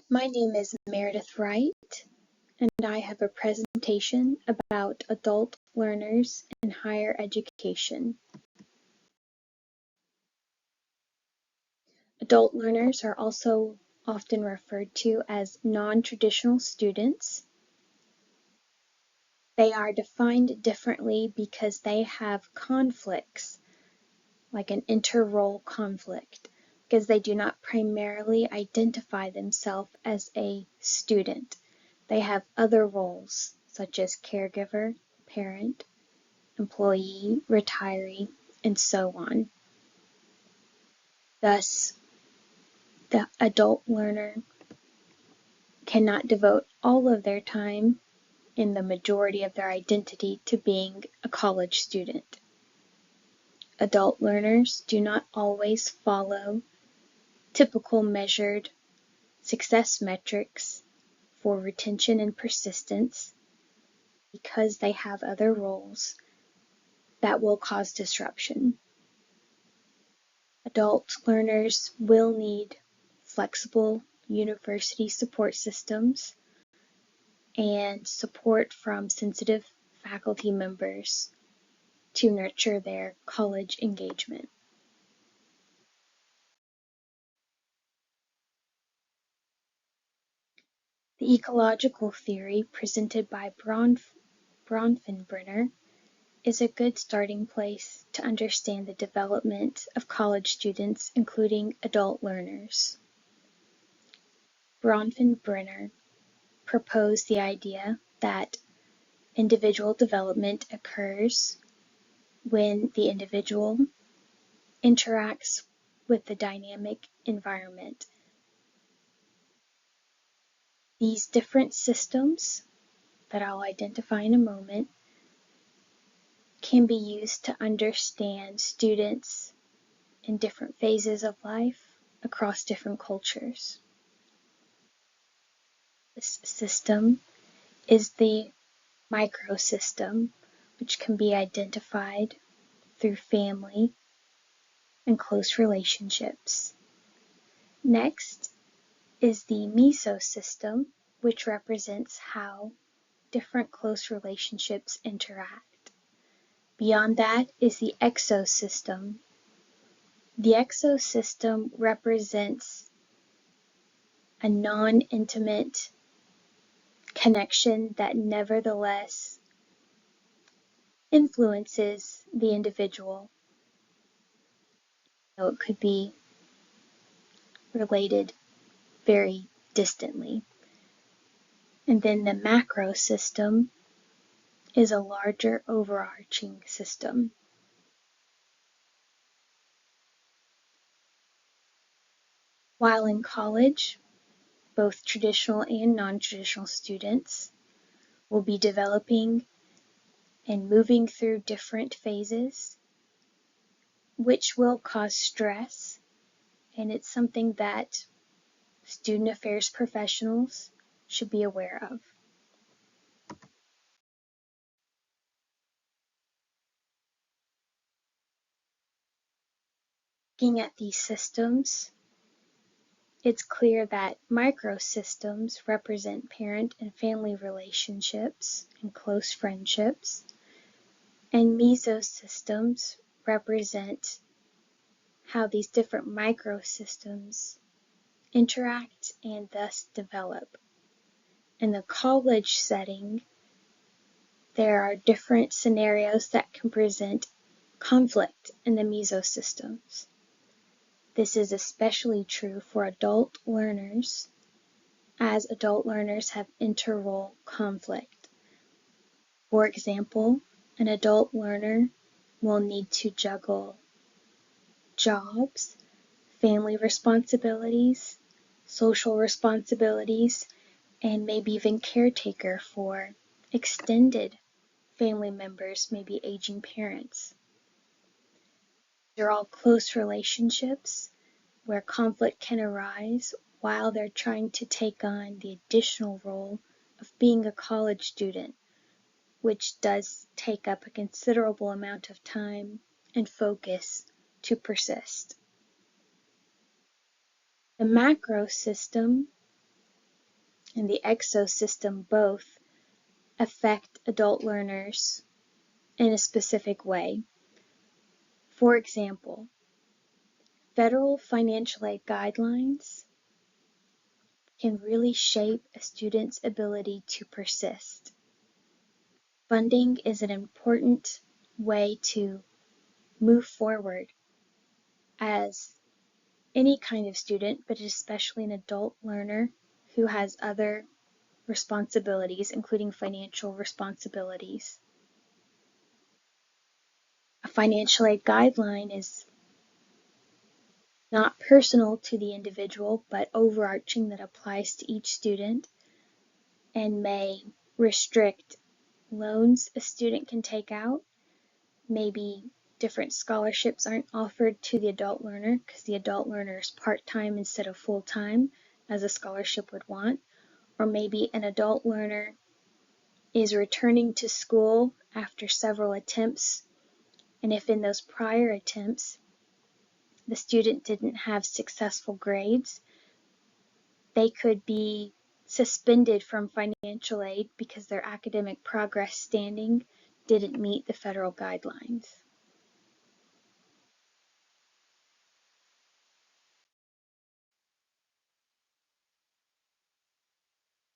My name is Meredith Wright, and I have a presentation about adult learners in higher education. Adult learners are also often referred to as non-traditional students. They are defined differently because they have conflicts, like an inter-role conflict, because they do not primarily identify themselves as a student. They have other roles, such as caregiver, parent, employee, retiree, and so on. Thus, the adult learner cannot devote all of their time in the majority of their identity to being a college student. Adult learners do not always follow typical measured success metrics for retention and persistence because they have other roles that will cause disruption. Adult learners will need flexible university support systems and support from sensitive faculty members to nurture their college engagement. The ecological theory presented by Bronfenbrenner is a good starting place to understand the development of college students, including adult learners. Bronfenbrenner proposed the idea that individual development occurs when the individual interacts with the dynamic environment. These different systems that I'll identify in a moment can be used to understand students in different phases of life across different cultures. This system is the microsystem, which can be identified through family and close relationships. Next is the mesosystem, which represents how different close relationships interact. Beyond that is the exosystem. The exosystem represents a non-intimate connection that nevertheless influences the individual. So it could be related very distantly. And then the macro system is a larger overarching system. While in college, both traditional and non-traditional students will be developing and moving through different phases, which will cause stress, and it's something that student affairs professionals should be aware of. Looking at these systems, it's clear that microsystems represent parent and family relationships and close friendships, and mesosystems represent how these different microsystems interact and thus develop. In the college setting, there are different scenarios that can present conflict in the mesosystems. This is especially true for adult learners, as adult learners have inter-role conflict. For example, an adult learner will need to juggle jobs, family responsibilities, social responsibilities, and maybe even caretaker for extended family members, maybe aging parents. They're all close relationships where conflict can arise while they're trying to take on the additional role of being a college student, which does take up a considerable amount of time and focus to persist. The macro system and the exosystem both affect adult learners in a specific way. For example, federal financial aid guidelines can really shape a student's ability to persist. Funding is an important way to move forward as any kind of student, but especially an adult learner who has other responsibilities, including financial responsibilities. A financial aid guideline is not personal to the individual, but overarching that applies to each student and may restrict loans a student can take out. Maybe different scholarships aren't offered to the adult learner because the adult learner is part-time instead of full-time, as a scholarship would want. Or maybe an adult learner is returning to school after several attempts, and if in those prior attempts the student didn't have successful grades, they could be suspended from financial aid because their academic progress standing didn't meet the federal guidelines.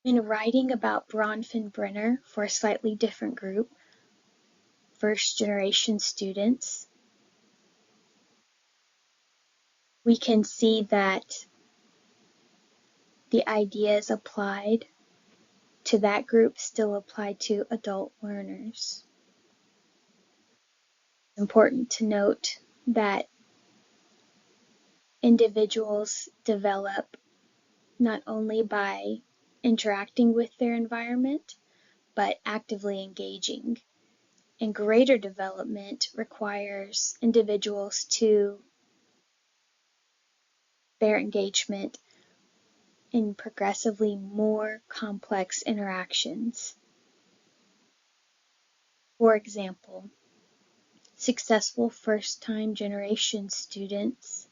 In writing about Bronfenbrenner for a slightly different group, first-generation students, we can see that the ideas applied to that group still apply to adult learners. It's important to note that individuals develop not only by interacting with their environment, but actively engaging. And greater development requires individuals to their engagement in progressively more complex interactions. For example, successful first-time generation students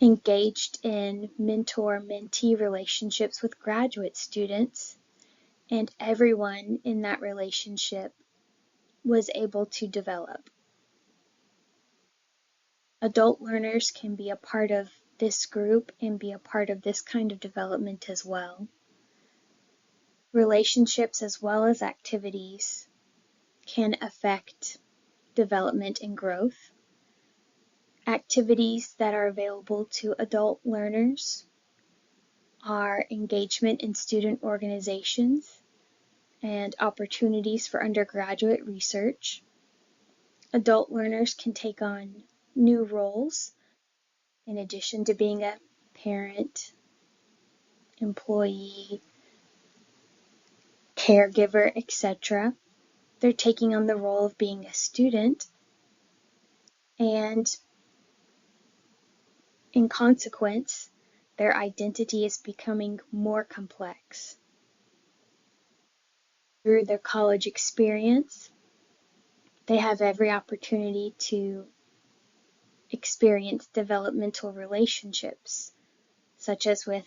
engaged in mentor-mentee relationships with graduate students, and everyone in that relationship was able to develop. Adult learners can be a part of this group and be a part of this kind of development as well. Relationships as well as activities can affect development and growth. Activities that are available to adult learners are engagement in student organizations and opportunities for undergraduate research. Adult learners can take on new roles in addition to being a parent, employee, caregiver, etc. They're taking on the role of being a student, and in consequence, their identity is becoming more complex. Through their college experience, they have every opportunity to experience developmental relationships, such as with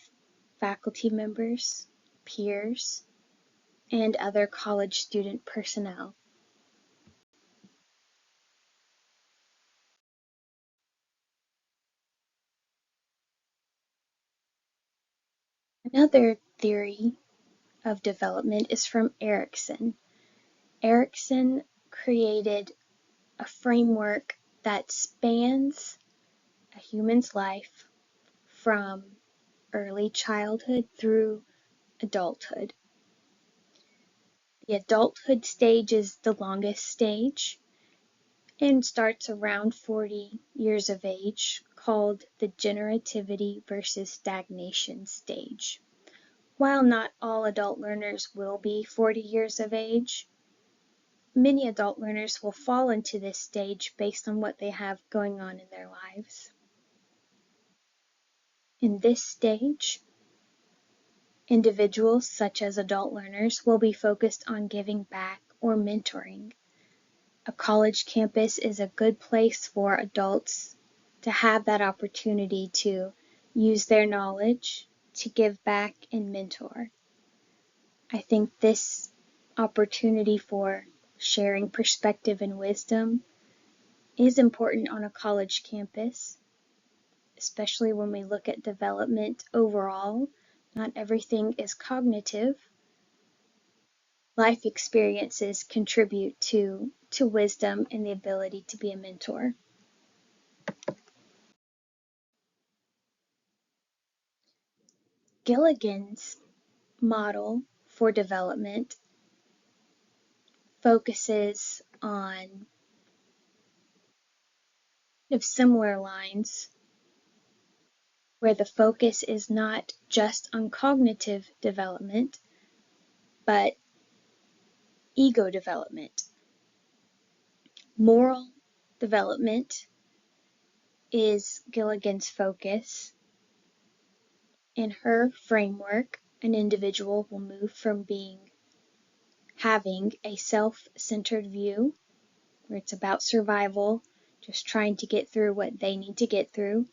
faculty members, peers, and other college student personnel. Another theory of development is from Erikson. Erikson created a framework that spans a human's life from early childhood through adulthood. The adulthood stage is the longest stage and starts around 40 years of age, called the generativity versus stagnation stage. While not all adult learners will be 40 years of age, many adult learners will fall into this stage based on what they have going on in their lives. In this stage, individuals, such as adult learners, will be focused on giving back or mentoring. A college campus is a good place for adults to have that opportunity to use their knowledge to give back and mentor. I think this opportunity for sharing perspective and wisdom is important on a college campus, especially when we look at development overall. Not everything is cognitive. Life experiences contribute to wisdom and the ability to be a mentor. Gilligan's model for development focuses on similar lines, where the focus is not just on cognitive development, but ego development. Moral development is Gilligan's focus. In her framework, an individual will move from having a self-centered view, where it's about survival, just trying to get through what they need to get through,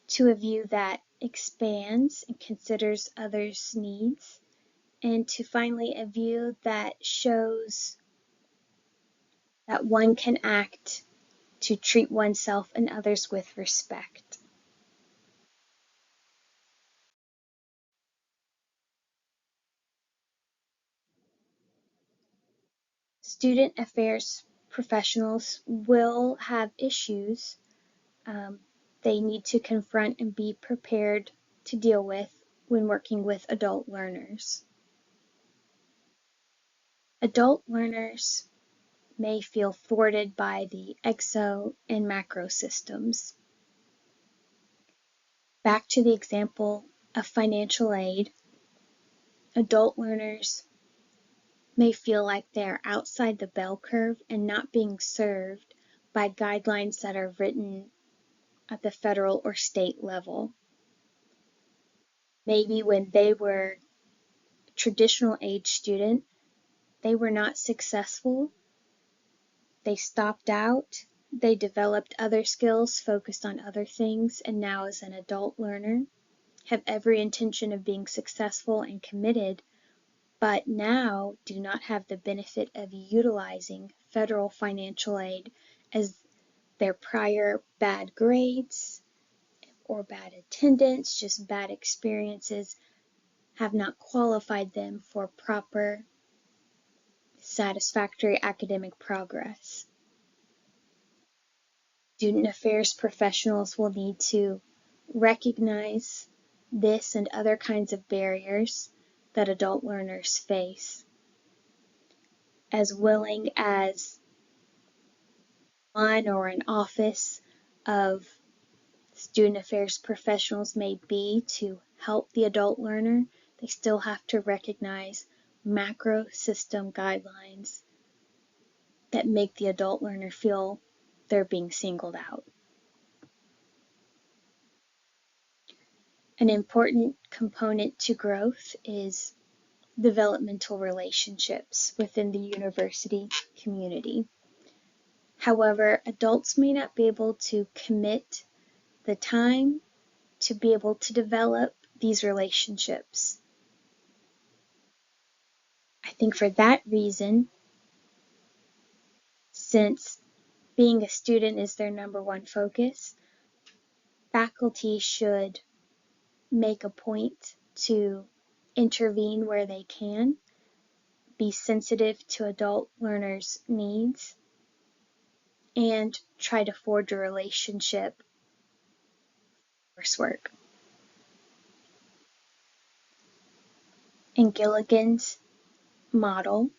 to a view that expands and considers others' needs, and to finally a view that shows that one can act to treat oneself and others with respect. Student affairs professionals will have issues they need to confront and be prepared to deal with when working with adult learners. Adult learners may feel thwarted by the exo and macro systems. Back to the example of financial aid, adult learners may feel like they're outside the bell curve and not being served by guidelines that are written at the federal or state level. Maybe when they were a traditional age student, they were not successful. They stopped out. They developed other skills, focused on other things, and now as an adult learner, have every intention of being successful and committed, but now do not have the benefit of utilizing federal financial aid, as their prior bad grades or bad attendance, just bad experiences, have not qualified them for proper, satisfactory academic progress. Student affairs professionals will need to recognize this and other kinds of barriers that adult learners face. As willing as one or an office of student affairs professionals may be to help the adult learner, they still have to recognize macro system guidelines that make the adult learner feel they're being singled out. An important component to growth is developmental relationships within the university community. However, adults may not be able to commit the time to be able to develop these relationships. I think for that reason, since being a student is their number one focus, faculty should make a point to intervene where they can, be sensitive to adult learners' needs, and try to forge a relationship coursework. In Gilligan's model,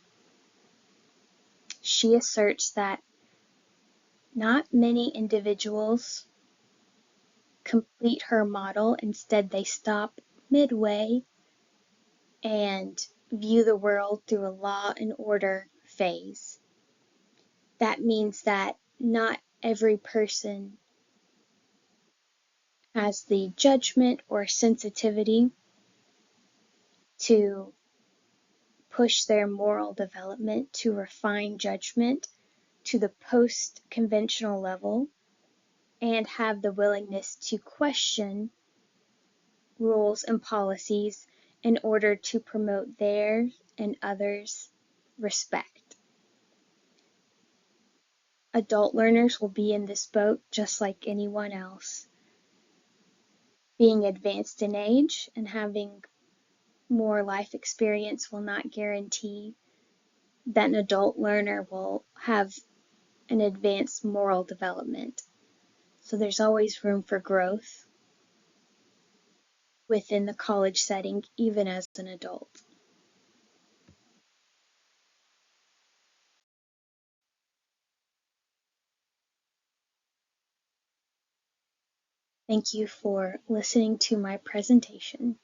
she asserts that not many individuals complete her model. Instead, they stop midway and view the world through a law and order phase. That means that not every person has the judgment or sensitivity to push their moral development, to refine judgment to the post-conventional level, and have the willingness to question rules and policies in order to promote their and others' respect. Adult learners will be in this boat just like anyone else. Being advanced in age and having more life experience will not guarantee that an adult learner will have an advanced moral development. So there's always room for growth within the college setting, even as an adult. Thank you for listening to my presentation.